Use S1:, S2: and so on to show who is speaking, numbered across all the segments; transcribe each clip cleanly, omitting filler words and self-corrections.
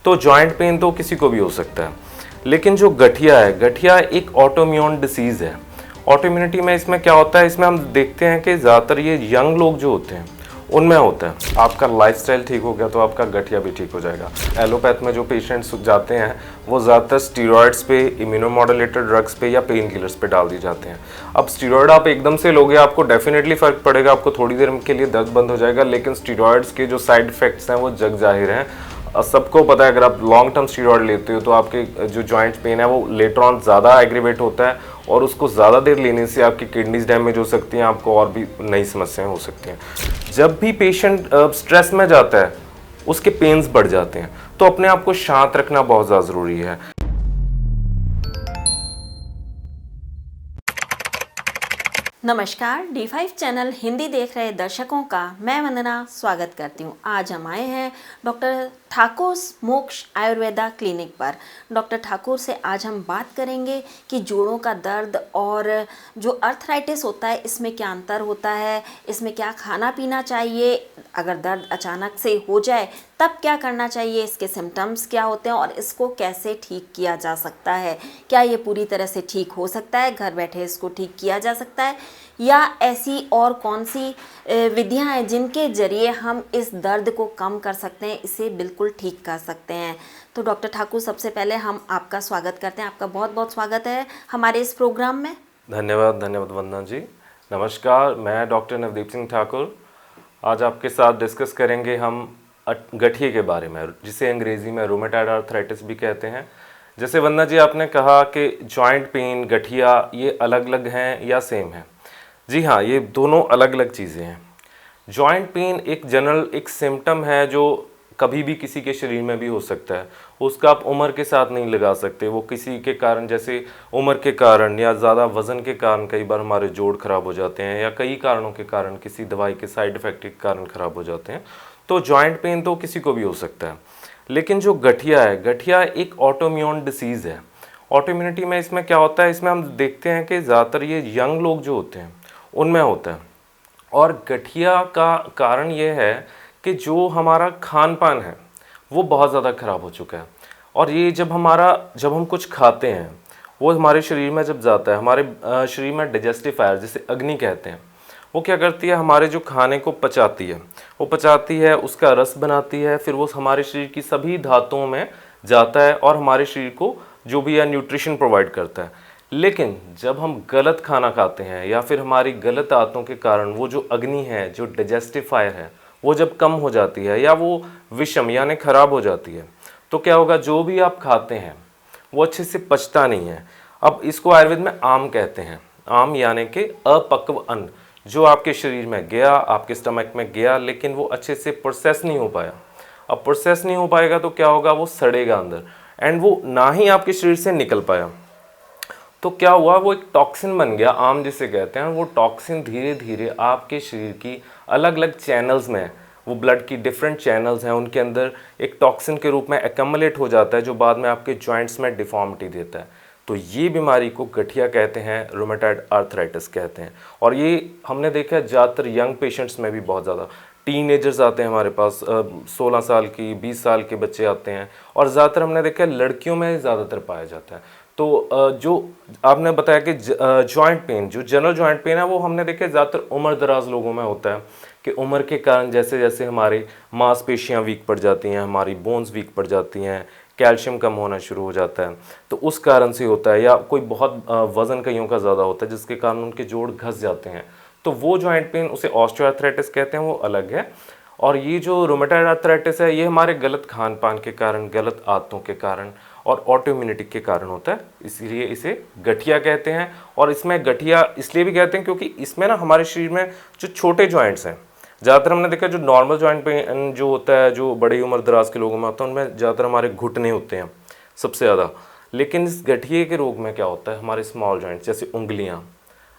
S1: तो joint pain तो किसी को भी हो सकता है, लेकिन जो गठिया है, गठिया एक ऑटोइम्यून डिसीज़ है। ऑटोइम्यूनिटी में इसमें क्या होता है, इसमें हम देखते हैं कि ज़्यादातर ये यंग लोग जो होते हैं उनमें होता है। आपका लाइफस्टाइल ठीक हो गया तो आपका गठिया भी ठीक हो जाएगा। एलोपैथ में जो पेशेंट्स जाते हैं वो ज़्यादातर स्टीरॉयड्स पे, इम्यूनोमोडुलेटर ड्रग्स पे या पेन किलर्स पे डाल दिए जाते हैं। अब स्टीरॉयड आप एकदम से लोगे, आपको डेफिनेटली फ़र्क पड़ेगा, आपको थोड़ी देर के लिए दर्द बंद हो जाएगा, लेकिन स्टीरॉयड्स के जो साइड इफ़ेक्ट्स हैं वो जग जाहिर हैं। सबको पता है अगर आप लॉन्ग टर्म स्टीरॉयड लेते हो तो आपके जो जॉइंट पेन है वो लेटर ऑन ज़्यादा एग्रीवेट होता है, और उसको ज़्यादा देर लेने से आपकी किडनीज डैमेज हो सकती हैं, आपको और भी नई समस्याएं हो सकती हैं। जब भी पेशेंट स्ट्रेस में जाता है उसके पेन्स बढ़ जाते हैं, तो अपने आप को शांत रखना बहुत ज़्यादा ज़रूरी है।
S2: नमस्कार, D5 चैनल हिंदी देख रहे दर्शकों का मैं वंदना स्वागत करती हूँ। आज हम आए हैं डॉक्टर ठाकुर मोक्ष आयुर्वेदा क्लिनिक पर। डॉक्टर ठाकुर से आज हम बात करेंगे कि जोड़ों का दर्द और जो अर्थराइटिस होता है इसमें क्या अंतर होता है, इसमें क्या खाना पीना चाहिए, अगर दर्द अचानक से हो जाए तब क्या करना चाहिए, इसके सिम्टम्स क्या होते हैं और इसको कैसे ठीक किया जा सकता है। क्या ये पूरी तरह से ठीक हो सकता है, घर बैठे इसको ठीक किया जा सकता है, या ऐसी और कौन सी विधियां हैं जिनके ज़रिए हम इस दर्द को कम कर सकते हैं, इसे बिल्कुल ठीक कर सकते हैं। तो डॉक्टर ठाकुर, सबसे पहले हम आपका स्वागत करते हैं। आपका बहुत बहुत स्वागत है हमारे इस प्रोग्राम में।
S1: धन्यवाद वंदना जी। नमस्कार, मैं डॉक्टर नवदीप सिंह ठाकुर। आज आपके साथ डिस्कस करेंगे हम गठिए के बारे में, जिसे अंग्रेज़ी में रूमेटॉइड आर्थराइटिस भी कहते हैं। जैसे वंदना जी आपने कहा कि जॉइंट पेन, गठिया ये अलग अलग हैं या सेम हैं। जी हाँ, ये दोनों अलग अलग चीज़ें हैं। जॉइंट पेन एक जनरल एक सिम्टम है जो कभी भी किसी के शरीर में भी हो सकता है। उसका आप उम्र के साथ नहीं लगा सकते। वो किसी के कारण, जैसे उम्र के कारण या ज़्यादा वज़न के कारण कई बार हमारे जोड़ ख़राब हो जाते हैं, या कई कारणों के कारण, किसी दवाई के साइड इफ़ेक्ट के कारण ख़राब हो जाते हैं। तो जॉइंट पेन तो किसी को भी हो सकता है, लेकिन जो गठिया है, गठिया एक ऑटोइम्यून डिसीज़ है। ऑटोइम्यूनिटी में इसमें क्या होता है, इसमें हम देखते हैं कि ज़्यादातर ये यंग लोग जो होते हैं उनमें होता है। और गठिया का कारण ये है कि जो हमारा खान पान है वो बहुत ज़्यादा ख़राब हो चुका है। और ये जब हम कुछ खाते हैं वो हमारे शरीर में जब जाता है, हमारे शरीर में डाइजेस्टिव फायर जिसे अग्नि कहते हैं, वो क्या करती है, हमारे जो खाने को पचाती है, वो पचाती है, उसका रस बनाती है, फिर वो हमारे शरीर की सभी धातुओं में जाता है और हमारे शरीर को जो भी है न्यूट्रिशन प्रोवाइड करता है। लेकिन जब हम गलत खाना खाते हैं या फिर हमारी गलत आदतों के कारण वो जो अग्नि है, जो डाइजेस्टिव फायर है, वो जब कम हो जाती है या वो विषम यानी ख़राब हो जाती है, तो क्या होगा, जो भी आप खाते हैं वो अच्छे से पचता नहीं है। अब इसको आयुर्वेद में आम कहते हैं। आम यानी कि अपक्व अन्न, जो आपके शरीर में गया, आपके स्टमक में गया, लेकिन वो अच्छे से प्रोसेस नहीं हो पाया। अब प्रोसेस नहीं हो पाएगा तो क्या होगा, वो सड़ेगा अंदर, एंड वो ना ही आपके शरीर से निकल पाया तो क्या हुआ, वो एक टॉक्सिन बन गया, आम जिसे कहते हैं। वो टॉक्सिन धीरे धीरे आपके शरीर की अलग अलग चैनल्स में, वो ब्लड की डिफरेंट चैनल्स हैं, उनके अंदर एक टॉक्सिन के रूप में एक्यूमुलेट हो जाता है, जो बाद में आपके जॉइंट्स में डिफॉर्मिटी देता है। तो ये बीमारी को गठिया कहते हैं, रूमेटॉइड आर्थराइटिस कहते हैं। और ये हमने देखा है ज़्यादातर यंग पेशेंट्स में भी बहुत ज़्यादा। टीनेजर्स आते हैं हमारे पास, 16 साल की, 20 साल के बच्चे आते हैं, और ज़्यादातर हमने देखा है लड़कियों में ज़्यादातर पाया जाता है। तो जो आपने बताया कि जॉइंट पेन, जो जनरल जॉइंट पेन है, वो हमने देखा है ज़्यादातर उम्र दराज लोगों में होता है कि उम्र के कारण जैसे जैसे हमारी मांसपेशियां वीक पड़ जाती हैं, हमारी बोन्स वीक पड़ जाती हैं, कैल्शियम कम होना शुरू हो जाता है, तो उस कारण से होता है। या कोई बहुत वज़न कईयों का ज़्यादा होता है जिसके कारण उनके जोड़ घस जाते हैं, तो वो जॉइंट पेन, उसे ऑस्टियोआर्थराइटिस कहते हैं, वो अलग है। और ये जो रूमेटॉइड आर्थराइटिस है, ये हमारे गलत खान पान के कारण, गलत आदतों के कारण और ऑटोइम्यूनिटी के कारण होता है, इसीलिए इसे गठिया कहते हैं। और इसमें गठिया इसलिए भी कहते हैं क्योंकि इसमें ना हमारे शरीर में जो छोटे जॉइंट्स हैं, ज़्यादातर हमने देखा जो नॉर्मल जॉइंट पेन जो होता है, जो बड़ी उम्र दराज के लोगों में होता है, उनमें ज़्यादातर हमारे घुटने होते हैं सबसे ज़्यादा। लेकिन इस गठिए के रोग में क्या होता है, हमारे स्मॉल जॉइंट्स जैसे उंगलियाँ,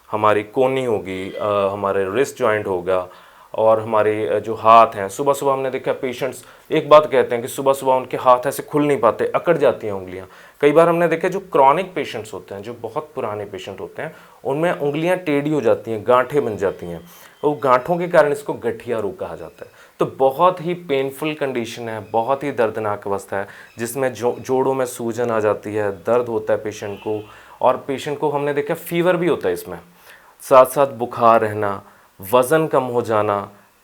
S1: हमारी कोहनी होगी, हमारे रिस्ट जॉइंट होगा, और हमारे जो हाथ हैं, सुबह सुबह हमने देखा पेशेंट्स एक बात कहते हैं कि सुबह सुबह उनके हाथ ऐसे खुल नहीं पाते, अकड़ जाती हैं उंगलियां। कई बार हमने देखा जो क्रॉनिक पेशेंट्स होते हैं, जो बहुत पुराने पेशेंट होते हैं, उनमें उंगलियां टेढ़ी हो जाती हैं, गांठें बन जाती हैं। वो गांठों के कारण इसको गठिया रोग कहा जाता है। तो बहुत ही पेनफुल कंडीशन है, बहुत ही दर्दनाक अवस्था है, जिसमें जोड़ों में सूजन आ जाती है, दर्द होता है पेशेंट को, और पेशेंट को हमने देखा फीवर भी होता है इसमें, साथ साथ बुखार रहना, वज़न कम हो जाना,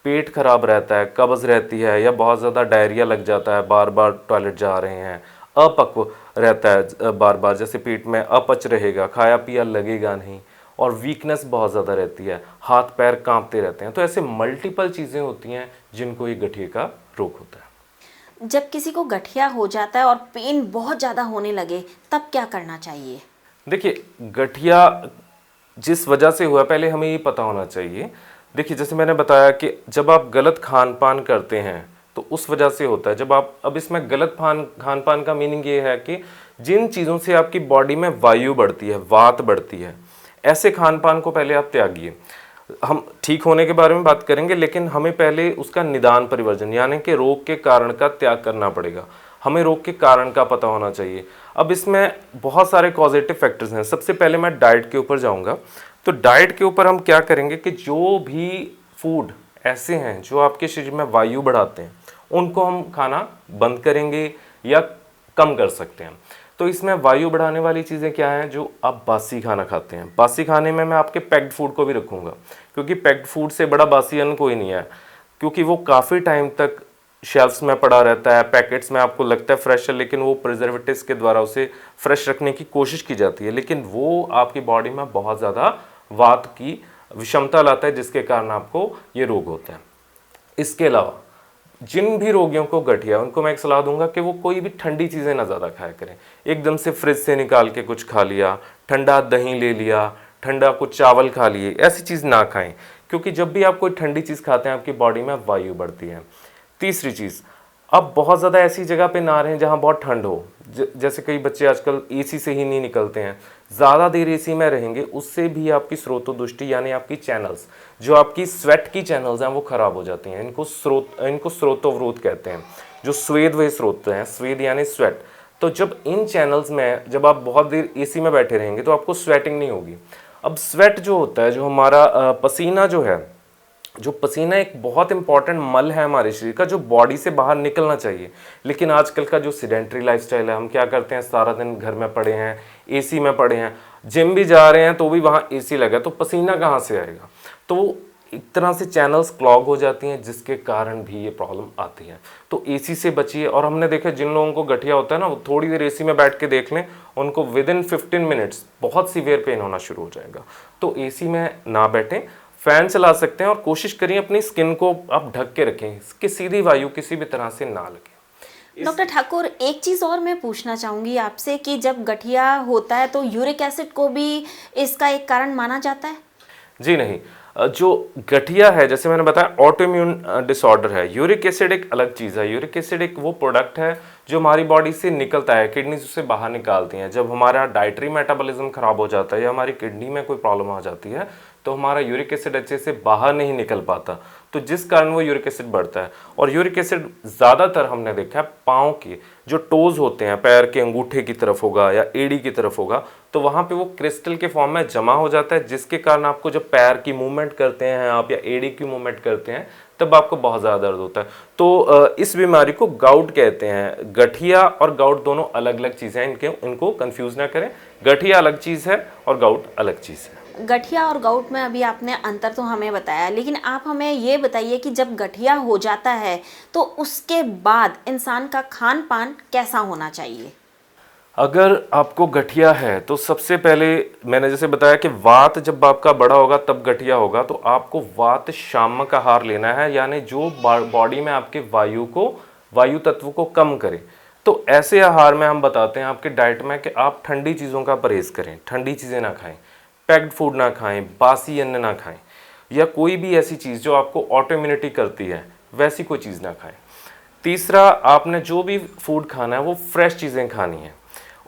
S1: पेट खराब रहता है, कब्ज़ रहती है, या बहुत ज़्यादा डायरिया लग जाता है, बार बार टॉयलेट जा रहे हैं, अपक्व रहता है बार बार, जैसे पेट में अपच रहेगा, खाया पिया लगेगा नहीं, और वीकनेस बहुत ज़्यादा रहती है, हाथ पैर कांपते रहते हैं। तो ऐसे मल्टीपल चीज़ें होती हैं जिनको ये गठिए का रोग होता है।
S2: जब किसी को गठिया हो जाता है और पेन बहुत ज़्यादा होने लगे, तब क्या करना चाहिए?
S1: देखिए, गठिया जिस वजह से हुआ पहले हमें ये पता होना चाहिए। देखिए, जैसे मैंने बताया कि जब आप गलत खान पान करते हैं तो उस वजह से होता है। जब आप, अब इसमें गलत खान पान का मीनिंग ये है कि जिन चीज़ों से आपकी बॉडी में वायु बढ़ती है, वात बढ़ती है, ऐसे खान पान को पहले आप त्यागिए। हम ठीक होने के बारे में बात करेंगे, लेकिन हमें पहले उसका निदान परिवर्जन यानी कि रोग के कारण का त्याग करना पड़ेगा। हमें रोग के कारण का पता होना चाहिए। अब इसमें बहुत सारे पॉजिटिव फैक्टर्स हैं। सबसे पहले मैं डाइट के ऊपर जाऊंगा। तो डाइट के ऊपर हम क्या करेंगे कि जो भी फूड ऐसे हैं जो आपके शरीर में वायु बढ़ाते हैं, उनको हम खाना बंद करेंगे या कम कर सकते हैं। तो इसमें वायु बढ़ाने वाली चीज़ें क्या हैं? जो आप बासी खाना खाते हैं। बासी खाने में मैं आपके पैक्ड फूड को भी रखूँगा, क्योंकि पैक्ड फूड से बड़ा बासी अन्न कोई नहीं है, क्योंकि वो काफ़ी टाइम तक शेल्फ्स में पड़ा रहता है, पैकेट्स में आपको लगता है फ्रेश है, लेकिन वो प्रिजर्वेटिव्स के द्वारा उसे फ्रेश रखने की कोशिश की जाती है, लेकिन वो आपकी बॉडी में बहुत ज़्यादा वात की विषमता लाता है, जिसके कारण आपको ये रोग होता है। इसके अलावा जिन भी रोगियों को गठिया, उनको मैं एक सलाह दूंगा कि वो कोई भी ठंडी चीज़ें ना ज़्यादा खाया करें। एकदम से फ्रिज से निकाल के कुछ खा लिया, ठंडा दही ले लिया, ठंडा कुछ चावल खा लिए, ऐसी चीज़ ना खाएं, क्योंकि जब भी आप कोई ठंडी चीज़ खाते हैं आपकी बॉडी में वायु बढ़ती है। तीसरी चीज़, अब बहुत ज़्यादा ऐसी जगह पे ना रहें जहाँ बहुत ठंड हो। जैसे कई बच्चे आजकल एसी से ही नहीं निकलते हैं, ज़्यादा देर एसी में रहेंगे, उससे भी आपकी स्रोतोदुष्टि यानी आपकी चैनल्स, जो आपकी स्वेट की चैनल्स हैं, वो ख़राब हो जाती हैं। इनको स्रोतोवरोध कहते हैं। जो स्वेद वही स्रोत हैं, स्वेद यानी स्वेट। तो जब इन चैनल्स में जब आप बहुत देर एसी में बैठे रहेंगे तो आपको स्वेटिंग नहीं होगी। अब स्वेट जो होता है, जो हमारा पसीना जो है, जो पसीना एक बहुत इंपॉर्टेंट मल है हमारे शरीर का, जो बॉडी से बाहर निकलना चाहिए। लेकिन आजकल का जो सीडेंटरी लाइफस्टाइल है, हम क्या करते हैं, सारा दिन घर में पड़े हैं, एसी में पड़े हैं, जिम भी जा रहे हैं तो भी वहाँ एसी लगा, तो पसीना कहाँ से आएगा? तो एक तरह से चैनल्स क्लॉग हो जाती हैं, जिसके कारण भी ये प्रॉब्लम आती है। तो एसी से बचिए। और हमने देखा जिन लोगों को गठिया होता है ना, वो थोड़ी देर एसी में बैठ के देख लें, उनको विद इन 15 मिनट्स बहुत सीवियर पेन होना शुरू हो जाएगा। तो एसी में ना बैठें, फैन चला सकते हैं, और कोशिश करिए अपनी स्किन को आप ढक के रखें कि सीधी वायु किसी भी तरह से ना लगे।
S2: डॉक्टर ठाकुर, एक चीज़ और मैं पूछना चाहूँगी आपसे कि जब गठिया होता है तो यूरिक एसिड को भी इसका एक कारण माना जाता है?
S1: जी नहीं, जो गठिया है, जैसे मैंने बताया, ऑटोइम्यून डिसऑर्डर है। यूरिक एसिड एक अलग चीज़ है। यूरिक एसिड एक वो प्रोडक्ट है जो हमारी बॉडी से निकलता है, किडनीज उसे बाहर निकालती हैं। जब हमारा डाइटरी मेटाबॉलिज्म खराब हो जाता है या हमारी किडनी में कोई प्रॉब्लम आ जाती है, तो हमारा यूरिक एसिड अच्छे से बाहर नहीं निकल पाता, तो जिस कारण वो यूरिक एसिड बढ़ता है। और यूरिक एसिड ज़्यादातर हमने देखा है पाँव के जो टोज होते हैं, पैर के अंगूठे की तरफ होगा या एड़ी की तरफ होगा, तो वहाँ पे वो क्रिस्टल के फॉर्म में जमा हो जाता है, जिसके कारण आपको जब पैर की मूवमेंट करते हैं आप या एड़ी की मूवमेंट करते हैं, तब आपको बहुत ज़्यादा दर्द होता है। तो इस बीमारी को गाउट कहते हैं। गठिया और गाउट दोनों अलग अलग चीज़ें हैं, इनको कंफ्यूज ना करें। गठिया अलग चीज़ है और गाउट अलग चीज़ है।
S2: गठिया और गाउट में अभी आपने अंतर तो हमें बताया, लेकिन आप हमें ये बताइए कि जब गठिया हो जाता है तो उसके बाद इंसान का खान पान कैसा होना चाहिए?
S1: अगर आपको गठिया है तो सबसे पहले मैंने जैसे बताया कि वात जब आपका बड़ा होगा तब गठिया होगा, तो आपको वात शामक आहार लेना है, यानी जो बॉडी में आपके वायु तत्व को कम करे। तो ऐसे आहार में हम बताते हैं आपके डाइट में कि आप ठंडी चीज़ों का परहेज़ करें, ठंडी चीज़ें ना खाएं, पैक्ड फूड ना खाएं, बासी अन्न ना खाएं, या कोई भी ऐसी चीज़ जो आपको ऑटो इम्यूनिटी करती है वैसी कोई चीज़ ना खाएं। तीसरा, आपने जो भी फूड खाना है वो फ्रेश चीज़ें खानी है,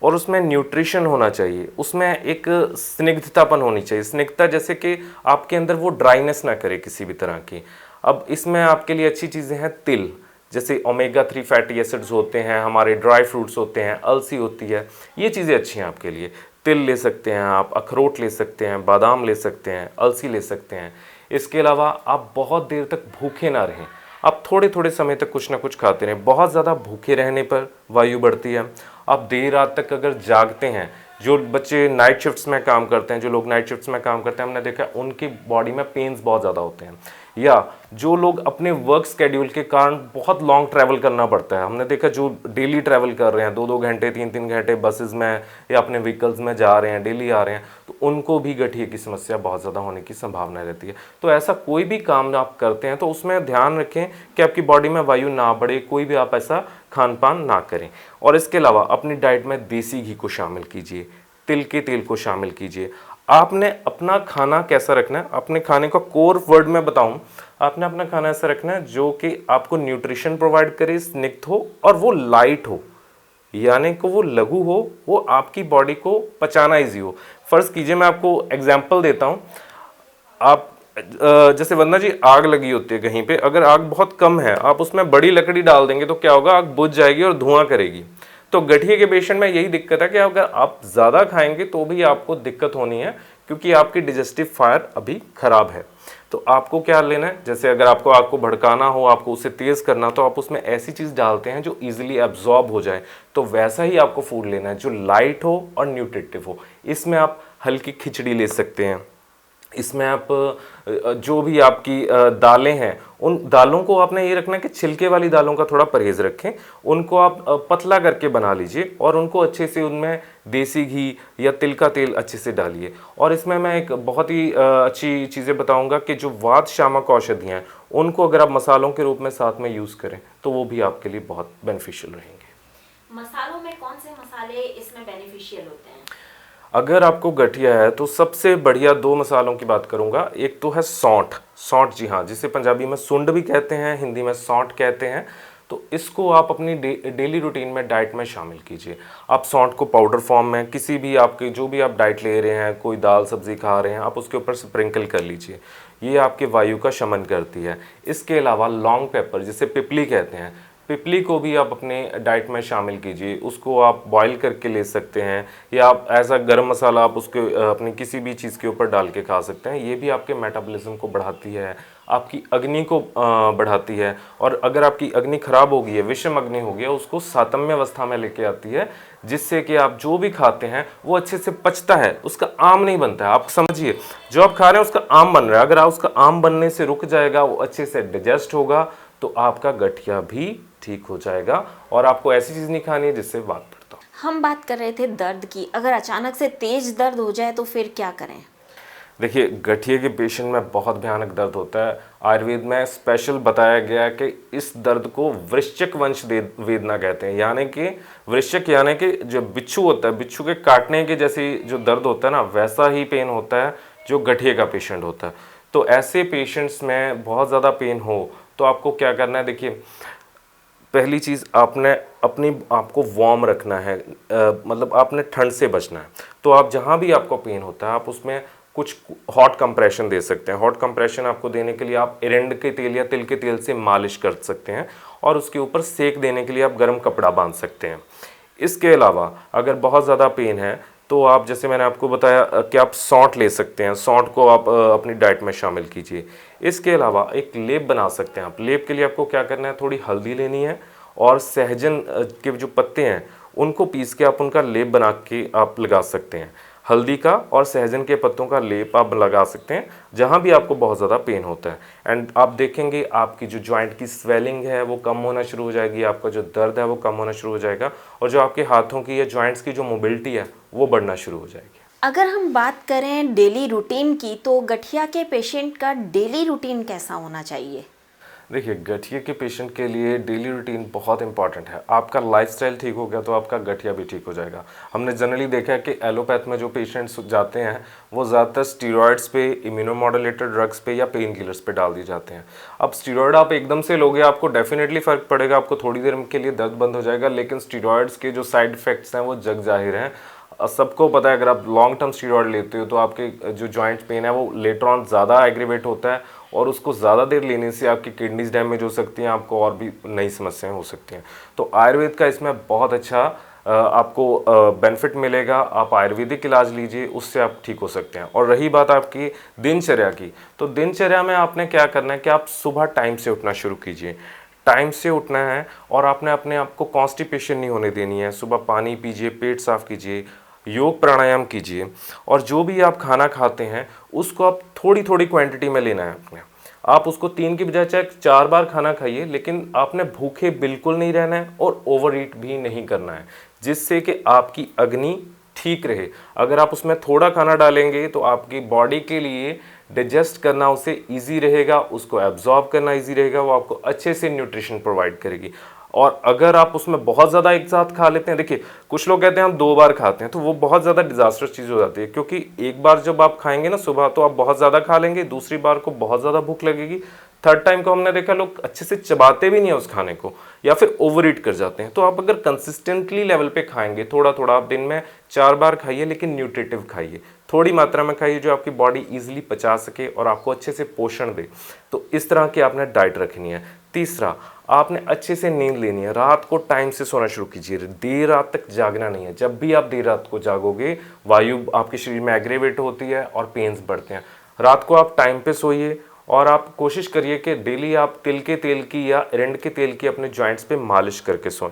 S1: और उसमें न्यूट्रिशन होना चाहिए, उसमें एक स्निग्धतापन होनी चाहिए। स्निग्धता जैसे कि आपके अंदर वो ड्राइनेस ना करे किसी भी तरह की। अब इसमें आपके लिए अच्छी चीज़ें हैं तिल, जैसे ओमेगा 3 फैटी एसिड्स होते हैं, हमारे ड्राई फ्रूट्स होते हैं, अलसी होती है, ये चीज़ें अच्छी हैं आपके लिए। तिल ले सकते हैं आप, अखरोट ले सकते हैं, बादाम ले सकते हैं, अलसी ले सकते हैं। इसके अलावा आप बहुत देर तक भूखे ना रहें, आप थोड़े थोड़े समय तक कुछ ना कुछ खाते रहें। बहुत ज़्यादा भूखे रहने पर वायु बढ़ती है। आप देर रात तक अगर जागते हैं, जो बच्चे नाइट शिफ्ट्स में काम करते हैं, जो लोग नाइट शिफ्ट्स में काम करते हैं, हमने देखा उनकी बॉडी में पेन्स बहुत ज़्यादा होते हैं। या जो लोग अपने वर्क स्केड्यूल के कारण बहुत लॉन्ग ट्रैवल करना पड़ता है, हमने देखा जो डेली ट्रैवल कर रहे हैं 2-2 घंटे 3-3 घंटे बसेस में या अपने व्हीकल्स में जा रहे हैं, डेली आ रहे हैं, तो उनको भी गठिए की समस्या बहुत ज़्यादा होने की संभावना रहती है। तो ऐसा कोई भी काम आप करते हैं तो उसमें ध्यान रखें कि आपकी बॉडी में वायु ना बढ़े, कोई भी आप ऐसा खान पान ना करें। और इसके अलावा अपनी डाइट में देसी घी को शामिल कीजिए, तिल के तेल को शामिल कीजिए। आपने अपना खाना कैसा रखना है, अपने खाने का कोर वर्ड में बताऊं, आपने अपना खाना ऐसा रखना है जो कि आपको न्यूट्रिशन प्रोवाइड करे, स्निग्ध हो और वो लाइट हो, यानी कि वो लघु हो, वो आपकी बॉडी को पचाना इजी हो। फर्ज कीजिए मैं आपको एग्जांपल देता हूं। आप जैसे वंदना जी, आग लगी होती है कहीं पे, अगर आग बहुत कम है आप उसमें बड़ी लकड़ी डाल देंगे तो क्या होगा, आग बुझ जाएगी और धुआं करेगी। तो गठिए के पेशेंट में यही दिक्कत है कि अगर आप ज़्यादा खाएंगे तो भी आपको दिक्कत होनी है, क्योंकि आपकी डिजेस्टिव फायर अभी खराब है। तो आपको क्या लेना है, जैसे अगर आपको आग को भड़काना हो, आपको उसे तेज़ करना हो, तो आप उसमें ऐसी चीज़ डालते हैं जो इजीली एब्जॉर्ब हो जाए। तो वैसा ही आपको फूड लेना है जो लाइट हो और न्यूट्रिटिव हो। इसमें आप हल्की खिचड़ी ले सकते हैं, इसमें आप जो भी आपकी दालें हैं, उन दालों को आपने ये रखना है कि छिलके वाली दालों का थोड़ा परहेज रखें। उनको आप पतला करके बना लीजिए और उनको अच्छे से उनमें देसी घी या तिल का तेल अच्छे से डालिए। और इसमें मैं एक बहुत ही अच्छी चीज़ें बताऊंगा कि जो वात शामक औषधियाँ हैं उनको अगर आप मसालों के रूप में साथ में यूज़ करें तो वो भी आपके लिए बहुत बेनिफिशियल रहेंगे।
S2: मसालों में कौन से मसाले इसमें बेनिफिशियल होते हैं?
S1: अगर आपको गठिया है तो सबसे बढ़िया 2 मसालों की बात करूंगा। एक तो है सौंठ, सौंठ, जी हाँ, जिसे पंजाबी में सुंड भी कहते हैं, हिंदी में सौंठ कहते हैं। तो इसको आप अपनी डेली रूटीन में डाइट में शामिल कीजिए। आप सौंठ को पाउडर फॉर्म में किसी भी आपके जो भी आप डाइट ले रहे हैं, कोई दाल सब्जी खा रहे हैं, आप उसके ऊपर स्प्रिंकल कर लीजिए। ये आपके वायु का शमन करती है। इसके अलावा लॉन्ग पेपर, जिसे पिपली कहते हैं, पिपली को भी आप अपने डाइट में शामिल कीजिए। उसको आप बॉईल करके ले सकते हैं या आप ऐसा गरम मसाला आप उसके अपनी किसी भी चीज़ के ऊपर डाल के खा सकते हैं। ये भी आपके मेटाबॉलिज्म को बढ़ाती है, आपकी अग्नि को बढ़ाती है। और अगर आपकी अग्नि खराब हो गई है, विषम अग्नि हो गया, उसको सातम्य अवस्था में लेके आती है, जिससे कि आप जो भी खाते हैं वो अच्छे से पचता है, उसका आम नहीं बनता है। आप समझिए, जो आप खा रहे हैं उसका आम बन रहा है, अगर आप उसका आम बनने से रुक जाएगा, वो अच्छे से डाइजेस्ट होगा, तो आपका गठिया भी ठीक हो जाएगा। और आपको ऐसी चीज़ नहीं खानी है जिससे वात बढ़ता हो।
S2: हम बात कर रहे थे दर्द की, अगर अचानक से तेज दर्द हो जाए तो फिर क्या करें?
S1: देखिए, गठिए के पेशेंट में बहुत भयानक दर्द होता है। आयुर्वेद में स्पेशल बताया गया है कि इस दर्द को वृश्चिक वंश वेदना कहते हैं, यानी कि वृश्चिक यानी कि जो बिच्छू होता है, बिच्छू के काटने के जैसी जो दर्द होता है ना, वैसा ही पेन होता है जो गठिए का पेशेंट होता है। तो ऐसे पेशेंट्स में बहुत ज़्यादा पेन हो तो आपको क्या करना है, देखिए, पहली चीज़ आपने अपनी आपको वार्म रखना है, मतलब आपने ठंड से बचना है। तो आप जहाँ भी आपको पेन होता है आप उसमें कुछ हॉट कंप्रेशन दे सकते हैं। हॉट कंप्रेशन आपको देने के लिए आप एरंड के तेल या तिल के तेल से मालिश कर सकते हैं और उसके ऊपर सेक देने के लिए आप गर्म कपड़ा बांध सकते हैं। इसके अलावा अगर बहुत ज़्यादा पेन है तो आप, जैसे मैंने आपको बताया कि आप सौंठ ले सकते हैं, सौंठ को आप अपनी डाइट में शामिल कीजिए। इसके अलावा एक लेप बना सकते हैं आप। लेप के लिए आपको क्या करना है, थोड़ी हल्दी लेनी है और सहजन के जो पत्ते हैं उनको पीस के आप उनका लेप बना के आप लगा सकते हैं। हल्दी का और सहजन के पत्तों का लेप आप लगा सकते हैं जहाँ भी आपको बहुत ज़्यादा पेन होता है। एंड आप देखेंगे आपकी जो जॉइंट की स्वेलिंग है वो कम होना शुरू हो जाएगी, आपका जो दर्द है वो कम होना शुरू हो जाएगा और जो आपके हाथों की या जॉइंट्स की जो मोबिलिटी है वो बढ़ना शुरू हो जाएगी।
S2: अगर हम बात करें डेली रूटीन की, तो गठिया के पेशेंट का डेली रूटीन कैसा होना चाहिए?
S1: देखिए, गठिया के पेशेंट के लिए डेली रूटीन बहुत इंपॉर्टेंट है। आपका लाइफस्टाइल ठीक हो गया तो आपका गठिया भी ठीक हो जाएगा। हमने जनरली देखा है कि एलोपैथ में जो पेशेंट्स जाते हैं वो ज़्यादातर स्टीरॉयड्स पे, इम्यूनोमॉड्यूलेटर ड्रग्स पे या पेन किलर्स पे डाल दिए जाते हैं। अब स्टीरॉयड आप एकदम से लोगे, आपको डेफिनेटली फ़र्क पड़ेगा, आपको थोड़ी देर के लिए दर्द बंद हो जाएगा, लेकिन स्टीरॉयड्स के जो साइड इफ़ेक्ट्स हैं वो जग जाहिर हैं। सबको पता है, अगर आप लॉन्ग टर्म स्टीरॉयड लेते हो तो आपके जो जॉइंट पेन है वो लेटर ऑन ज़्यादा एग्रीवेट होता है और उसको ज़्यादा देर लेने से आपकी किडनीज डैमेज हो सकती हैं, आपको और भी नई समस्याएं हो सकती हैं। तो आयुर्वेद का इसमें बहुत अच्छा आपको बेनिफिट मिलेगा। आप आयुर्वेदिक इलाज लीजिए, उससे आप ठीक हो सकते हैं। और रही बात आपकी दिनचर्या की, तो दिनचर्या में आपने क्या करना है कि आप सुबह टाइम से उठना शुरू कीजिए। टाइम से उठना है और आपने अपने आप को कॉन्स्टिपेशन नहीं होने देनी है। सुबह पानी पीजिए, पेट साफ कीजिए, योग प्राणायाम कीजिए, और जो भी आप खाना खाते हैं उसको आप थोड़ी थोड़ी क्वांटिटी में लेना है अपने। आप उसको 3 की बजाय चाहे 4 बार खाना खाइए, लेकिन आपने भूखे बिल्कुल नहीं रहना है और ओवर ईट भी नहीं करना है, जिससे कि आपकी अग्नि ठीक रहे। अगर आप उसमें थोड़ा खाना डालेंगे तो आपकी बॉडी के लिए डाइजेस्ट करना उसे ईजी रहेगा, उसको एब्जॉर्ब करना ईजी रहेगा, वो आपको अच्छे से न्यूट्रिशन प्रोवाइड करेगी। और अगर आप उसमें बहुत ज़्यादा एक साथ खा लेते हैं, देखिए कुछ लोग कहते हैं हम 2 बार खाते हैं, तो वो बहुत ज़्यादा डिजास्टर्स चीज़ हो जाती है, क्योंकि एक बार जब आप खाएंगे ना सुबह तो आप बहुत ज़्यादा खा लेंगे, दूसरी बार को बहुत ज़्यादा भूख लगेगी, थर्ड टाइम को हमने देखा लोग अच्छे से चबाते भी नहीं है उस खाने को, या फिर ओवर ईट कर जाते हैं। तो आप अगर कंसिस्टेंटली लेवल पे खाएंगे, थोड़ा थोड़ा, आप दिन में 4 बार खाइए, लेकिन न्यूट्रिटिव खाइए, थोड़ी मात्रा में खाइए जो आपकी बॉडी इजीली पचा सके और आपको अच्छे से पोषण दे। तो इस तरह की आपने डाइट रखनी है। तीसरा, आपने अच्छे से नींद लेनी है। रात को टाइम से सोना शुरू कीजिए, देर रात तक जागना नहीं है। जब भी आप देर रात को जागोगे, वायु आपके शरीर में एग्रेवेट होती है और पेन्स बढ़ते हैं। रात को आप टाइम पे सोइए और आप कोशिश करिए कि डेली आप तिल के तेल की या एरंड के तेल की अपने जॉइंट्स पे मालिश करके सोएं,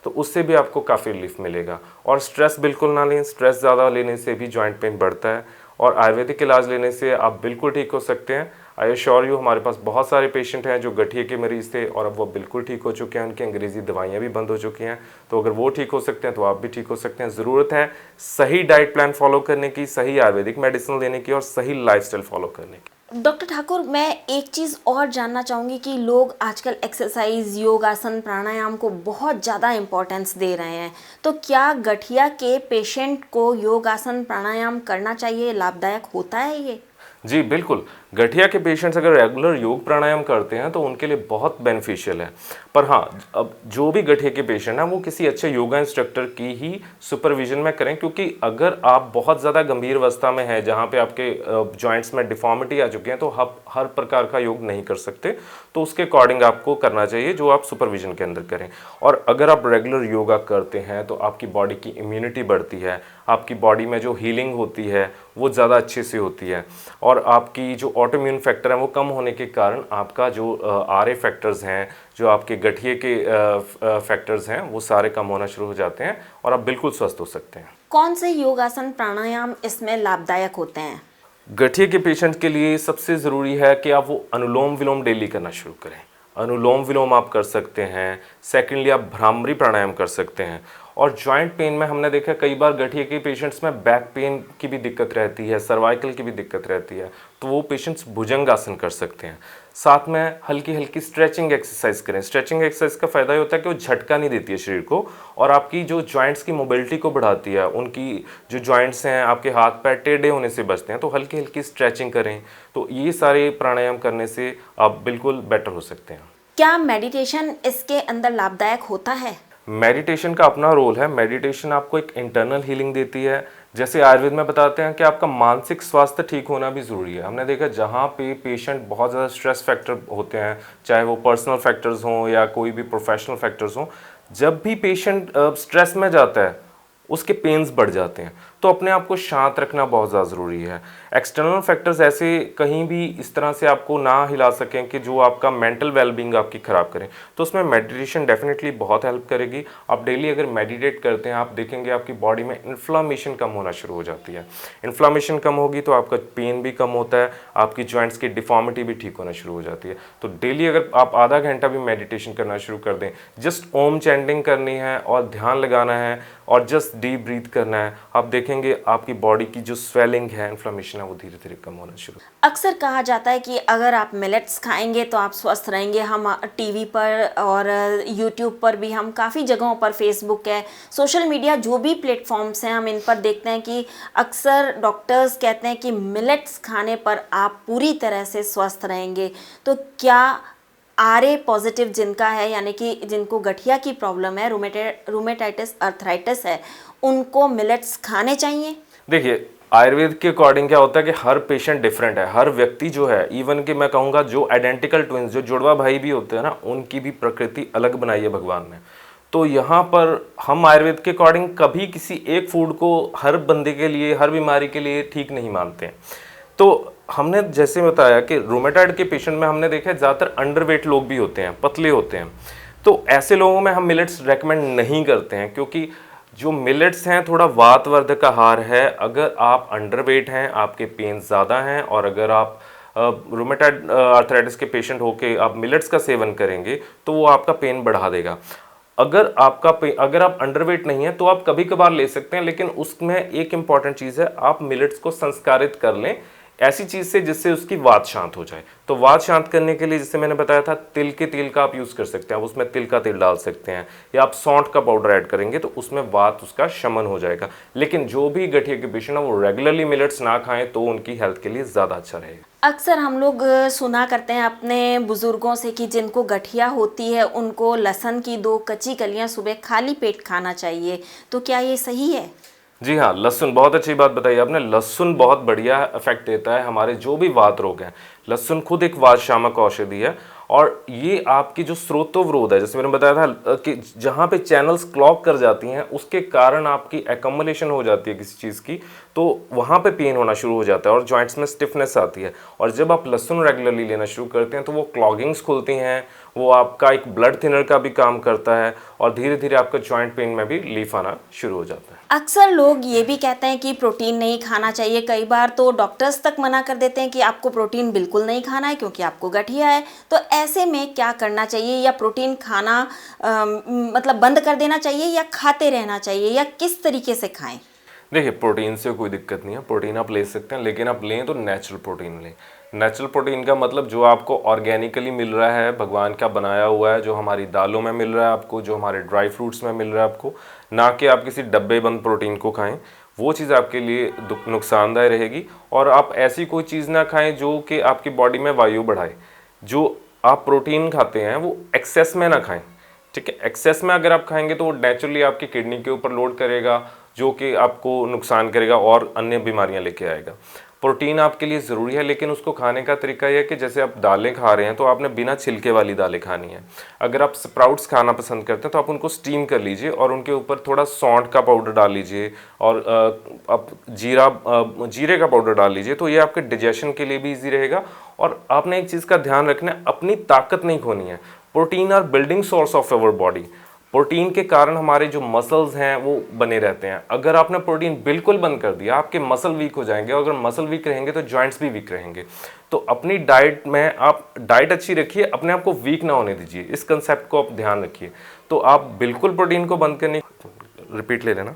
S1: तो उससे भी आपको काफ़ी रिलीफ मिलेगा। और स्ट्रेस बिल्कुल ना लें, स्ट्रेस ज़्यादा लेने से भी जॉइंट पेन बढ़ता है, और आयुर्वेदिक इलाज लेने से आप बिल्कुल ठीक हो सकते हैं। आई एश्योर यू, हमारे पास बहुत सारे पेशेंट हैं जो गठिए के मरीज़ थे और अब वो बिल्कुल ठीक हो चुके हैं, उनकी अंग्रेज़ी दवाइयाँ भी बंद हो चुकी हैं। तो अगर वो ठीक हो सकते हैं तो आप भी ठीक हो सकते हैं। ज़रूरत है सही डाइट प्लान फॉलो करने की, सही आयुर्वेदिक मेडिसिन लेने की और सही लाइफस्टाइल फॉलो करने की।
S2: डॉक्टर ठाकुर, मैं एक चीज़ और जानना चाहूँगी कि लोग आजकल एक्सरसाइज, योगासन, प्राणायाम को बहुत ज़्यादा इम्पोर्टेंस दे रहे हैं, तो क्या गठिया के पेशेंट को योगासन, प्राणायाम करना चाहिए? लाभदायक होता है ये?
S1: जी बिल्कुल, गठिया के पेशेंट्स अगर रेगुलर योग प्राणायाम करते हैं तो उनके लिए बहुत बेनिफिशियल है। पर हाँ, अब जो भी गठिया के पेशेंट हैं वो किसी अच्छे योगा इंस्ट्रक्टर की ही सुपरविजन में करें, क्योंकि अगर आप बहुत ज़्यादा गंभीर अवस्था में हैं जहाँ पे आपके जॉइंट्स में डिफॉर्मिटी आ चुकी है, तो आप हर प्रकार का योग नहीं कर सकते, तो उसके अकॉर्डिंग आपको करना चाहिए जो आप सुपरविजन के अंदर करें। और अगर आप रेगुलर योगा करते हैं तो आपकी बॉडी की इम्यूनिटी बढ़ती है, आपकी बॉडी में जो हीलिंग होती है वो ज़्यादा अच्छे से होती है, और आपकी जो ऑटोइम्यून फैक्टर हैं वो कम होने के कारण आपका जो आरए फैक्टर्स हैं, जो आपके गठिए के फैक्टर्स हैं, वो सारे कम होना शुरू हो जाते हैं और आप बिल्कुल स्वस्थ हो सकते हैं।
S2: कौन से योगासन, प्राणायाम इसमें लाभदायक होते हैं?
S1: गठिए के पेशेंट के लिए सबसे ज़रूरी है कि आप वो अनुलोम विलोम डेली करना शुरू करें। अनुलोम विलोम आप कर सकते हैं। सेकेंडली, आप भ्रामरी प्राणायाम कर सकते हैं। और जॉइंट पेन में हमने देखा कई बार गठिए के पेशेंट्स में बैक पेन की भी दिक्कत रहती है, सर्वाइकल की भी दिक्कत रहती है, तो वो पेशेंट्स भुजंगासन कर सकते हैं। साथ में हल्की हल्की स्ट्रेचिंग एक्सरसाइज करें। स्ट्रेचिंग एक्सरसाइज का फ़ायदा ये होता है कि वो झटका नहीं देती है शरीर को और आपकी जो जॉइंट्स की मोबिलिटी को बढ़ाती है। उनकी जो जॉइंट्स हैं, आपके हाथ पैर टेढ़े होने से बचते हैं, तो हल्की हल्की स्ट्रेचिंग करें। तो ये सारे प्राणायाम करने से आप बिल्कुल बेटर हो सकते हैं।
S2: क्या मेडिटेशन इसके अंदर लाभदायक होता है?
S1: मेडिटेशन का अपना रोल है। मेडिटेशन आपको एक इंटरनल हीलिंग देती है। जैसे आयुर्वेद में बताते हैं कि आपका मानसिक स्वास्थ्य ठीक होना भी ज़रूरी है। हमने देखा जहाँ पे पेशेंट बहुत ज़्यादा स्ट्रेस फैक्टर होते हैं, चाहे वो पर्सनल फैक्टर्स हों या कोई भी प्रोफेशनल फैक्टर्स हों, जब भी पेशेंट स्ट्रेस में जाता है उसके पेन्स बढ़ जाते हैं। तो अपने आप को शांत रखना बहुत ज़्यादा ज़रूरी है। एक्सटर्नल फैक्टर्स ऐसे कहीं भी इस तरह से आपको ना हिला सकें कि जो आपका मेंटल वेलबींग आपकी ख़राब करें, तो उसमें मेडिटेशन डेफिनेटली बहुत हेल्प करेगी। आप डेली अगर मेडिटेट करते हैं, आप देखेंगे आपकी बॉडी में इन्फ्लामेशन कम होना शुरू हो जाती है। इन्फ्लामेशन कम होगी तो आपका पेन भी कम होता है, आपकी जॉइंट्स की डिफॉर्मिटी भी ठीक होना शुरू हो जाती है। तो डेली अगर आप आधा घंटा भी मेडिटेशन करना शुरू कर दें, जस्ट ओम चैंटिंग करनी है और ध्यान लगाना है और जस्ट डीप ब्रीथ करना है, आप देखेंगे आपकी बॉडी की जो स्वेलिंग है, इन्फ्लेमेशन है, वो धीरे धीरे कम होना शुरू।
S2: अक्सर कहा जाता है कि अगर आप मिलेट्स खाएंगे तो आप स्वस्थ रहेंगे। हम टीवी पर और यूट्यूब पर भी, हम काफ़ी जगहों पर, फेसबुक है, सोशल मीडिया, जो भी प्लेटफॉर्म्स हैं, हम इन पर देखते हैं कि अक्सर डॉक्टर्स कहते हैं कि मिलेट्स खाने पर आप पूरी तरह से स्वस्थ रहेंगे। तो क्या आरए पॉजिटिव जिनका है, यानी कि जिनको गठिया की प्रॉब्लम है, रूमेटाइटिस अर्थराइटिस है, उनको मिलेट्स खाने चाहिए?
S1: देखिए, आयुर्वेद के अकॉर्डिंग क्या होता है कि हर पेशेंट डिफरेंट है। हर व्यक्ति जो है, इवन कि मैं कहूँगा जो आइडेंटिकल ट्विंस, जो जुड़वा भाई भी होते हैं ना, उनकी भी प्रकृति अलग बनाई है भगवान ने। तो यहाँ पर हम आयुर्वेद के अकॉर्डिंग कभी किसी एक फूड को हर बंदे के लिए, हर बीमारी के लिए ठीक नहीं मानते हैं। तो हमने जैसे बताया कि रूमेटॉइड के पेशेंट में हमने देखा है ज़्यादातर अंडरवेट लोग भी होते हैं, पतले होते हैं। तो ऐसे लोगों में हम मिलेट्स रेकमेंड नहीं करते हैं, क्योंकि जो मिलेट्स हैं थोड़ा वातवर्धक आहार है। अगर आप अंडरवेट हैं, आपके पेन ज़्यादा हैं, और अगर आप रूमेटॉइड आर्थराइटिस के पेशेंट होके आप मिलेट्स का सेवन करेंगे तो वो आपका पेन बढ़ा देगा। अगर आप अंडरवेट नहीं है तो आप कभी कभार ले सकते हैं, लेकिन उसमें एक इंपॉर्टेंट चीज़ है, आप मिलेट्स को संस्कारित कर लें ऐसी चीज़ से जिससे उसकी वात शांत हो जाए। तो वात शांत करने के लिए जैसे मैंने बताया था, तिल के तेल का आप यूज़ कर सकते हैं, आप उसमें तिल का तेल डाल सकते हैं, या आप सौंठ का पाउडर ऐड करेंगे तो उसमें वात उसका शमन हो जाएगा। लेकिन जो भी गठिया के पेशेंट है वो रेगुलरली मिलेट्स ना खाएं तो उनकी हेल्थ के लिए ज़्यादा अच्छा रहेगा।
S2: अक्सर हम लोग सुना करते हैं अपने बुजुर्गों से कि जिनको गठिया होती है उनको लहसुन की 2 कच्ची कलियां सुबह खाली पेट खाना चाहिए, तो क्या ये सही है?
S1: जी हाँ, लहसुन, बहुत अच्छी बात बताई आपने। लहसुन बहुत बढ़िया इफेक्ट देता है हमारे जो भी वात रोग हैं। लहसुन खुद एक वात शामक औषधि है, और ये आपकी जो स्रोतोवरोध है, जैसे मैंने बताया था कि जहाँ पे चैनल्स क्लॉग कर जाती हैं उसके कारण आपकी एक्युमुलेशन हो जाती है किसी चीज़ की, तो वहाँ पे पेन होना शुरू हो जाता है और जॉइंट्स में स्टिफनेस आती है। और जब आप लहसुन रेगुलरली लेना शुरू करते हैं तो वो क्लॉगिंग्स खुलती हैं, वो आपका एक ब्लड थिनर का भी काम करता है, और धीरे धीरे आपका जॉइंट पेन में भी रिलीफ आना शुरू हो जाता है।
S2: अक्सर लोग ये भी कहते हैं कि प्रोटीन नहीं खाना चाहिए, कई बार तो डॉक्टर्स तक मना कर देते हैं कि आपको प्रोटीन बिल्कुल नहीं खाना है क्योंकि आपको गठिया है। तो ऐसे में क्या करना चाहिए, या प्रोटीन खाना मतलब बंद कर देना चाहिए, या खाते रहना चाहिए, या किस तरीके से खाएं?
S1: देखिए, प्रोटीन से कोई दिक्कत नहीं है, प्रोटीन आप ले सकते हैं, लेकिन आप लें तो नेचुरल प्रोटीन लें। नेचुरल प्रोटीन का मतलब जो आपको ऑर्गेनिकली मिल रहा है, भगवान का बनाया हुआ है, जो हमारी दालों में मिल रहा है आपको, जो हमारे ड्राई फ्रूट्स में मिल रहा है आपको, ना कि आप किसी डब्बे बंद प्रोटीन को खाएं। वो चीज़ आपके लिए नुकसानदायक रहेगी। और आप ऐसी कोई चीज़ ना खाएं जो कि आपकी बॉडी में वायु बढ़ाए। जो आप प्रोटीन खाते हैं वो एक्सेस में ना खाएं, ठीक है। एक्सेस में अगर आप खाएंगे तो वो नेचुरली आपकी किडनी के ऊपर लोड करेगा, जो कि आपको नुकसान करेगा और अन्य बीमारियां लेके आएगा। प्रोटीन आपके लिए ज़रूरी है, लेकिन उसको खाने का तरीका यह है कि जैसे आप दालें खा रहे हैं तो आपने बिना छिलके वाली दालें खानी है। अगर आप स्प्राउट्स खाना पसंद करते हैं तो आप उनको स्टीम कर लीजिए और उनके ऊपर थोड़ा सौंठ का पाउडर डाल लीजिए, और आप जीरे का पाउडर डाल लीजिए, तो ये आपके डाइजेशन के लिए भी ईजी रहेगा। और आपने एक चीज़ का ध्यान रखना है, अपनी ताकत नहीं खोनी है। Protein are building source of our body. Protein के कारण हमारे जो मसल्स हैं वो बने रहते हैं। अगर आपने प्रोटीन बिल्कुल बंद कर दिया, आपके मसल वीक हो जाएंगे, और अगर मसल वीक रहेंगे तो जॉइंट्स भी वीक रहेंगे। तो अपनी डाइट में आप डाइट अच्छी रखिए, अपने आप को वीक ना होने दीजिए, इस कंसेप्ट को आप ध्यान रखिए। तो आप बिल्कुल प्रोटीन को बंद करने, रिपीट ले लेना,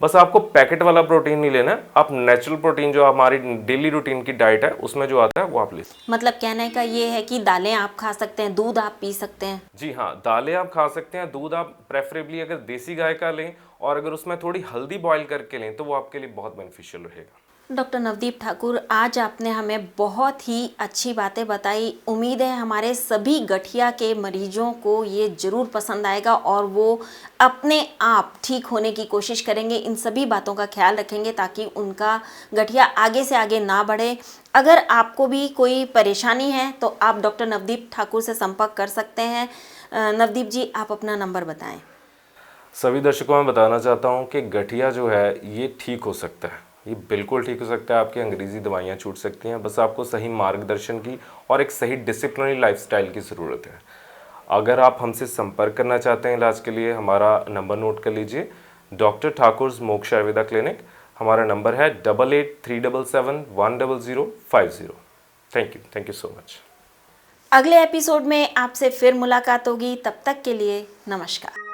S1: बस आपको पैकेट वाला प्रोटीन नहीं लेना, आप नेचुरल प्रोटीन जो हमारी डेली रूटीन की डाइट है उसमें जो आता है वो आप ले सकते हैं।
S2: मतलब कहने का ये है कि दालें आप खा सकते हैं, दूध आप पी सकते हैं?
S1: जी हाँ, दालें आप खा सकते हैं, दूध आप प्रेफरेबली अगर देसी गाय का लें और अगर उसमें थोड़ी हल्दी बॉईल करके लें तो वो आपके लिए बहुत बेनिफिशियल रहेगा।
S2: डॉक्टर नवदीप ठाकुर, आज आपने हमें बहुत ही अच्छी बातें बताई। उम्मीद है हमारे सभी गठिया के मरीजों को ये ज़रूर पसंद आएगा और वो अपने आप ठीक होने की कोशिश करेंगे, इन सभी बातों का ख्याल रखेंगे ताकि उनका गठिया आगे से आगे ना बढ़े। अगर आपको भी कोई परेशानी है तो आप डॉक्टर नवदीप ठाकुर से संपर्क कर सकते हैं। नवदीप जी, आप अपना नंबर बताएं।
S1: सभी दर्शकों में बताना चाहता हूँ कि गठिया जो है ये ठीक हो सकता है, ये बिल्कुल ठीक हो सकता है। आपकी अंग्रेज़ी दवाइयाँ छूट सकती हैं, बस आपको सही मार्गदर्शन की और एक सही डिसिप्लिनरी लाइफस्टाइल की ज़रूरत है। अगर आप हमसे संपर्क करना चाहते हैं इलाज के लिए, हमारा नंबर नोट कर लीजिए, डॉक्टर ठाकुर मोक्ष आयुर्वेदा क्लिनिक। हमारा नंबर है 8837710050। Thank you so much.
S2: अगले एपिसोड में आपसे फिर मुलाकात होगी, तब तक के लिए नमस्कार।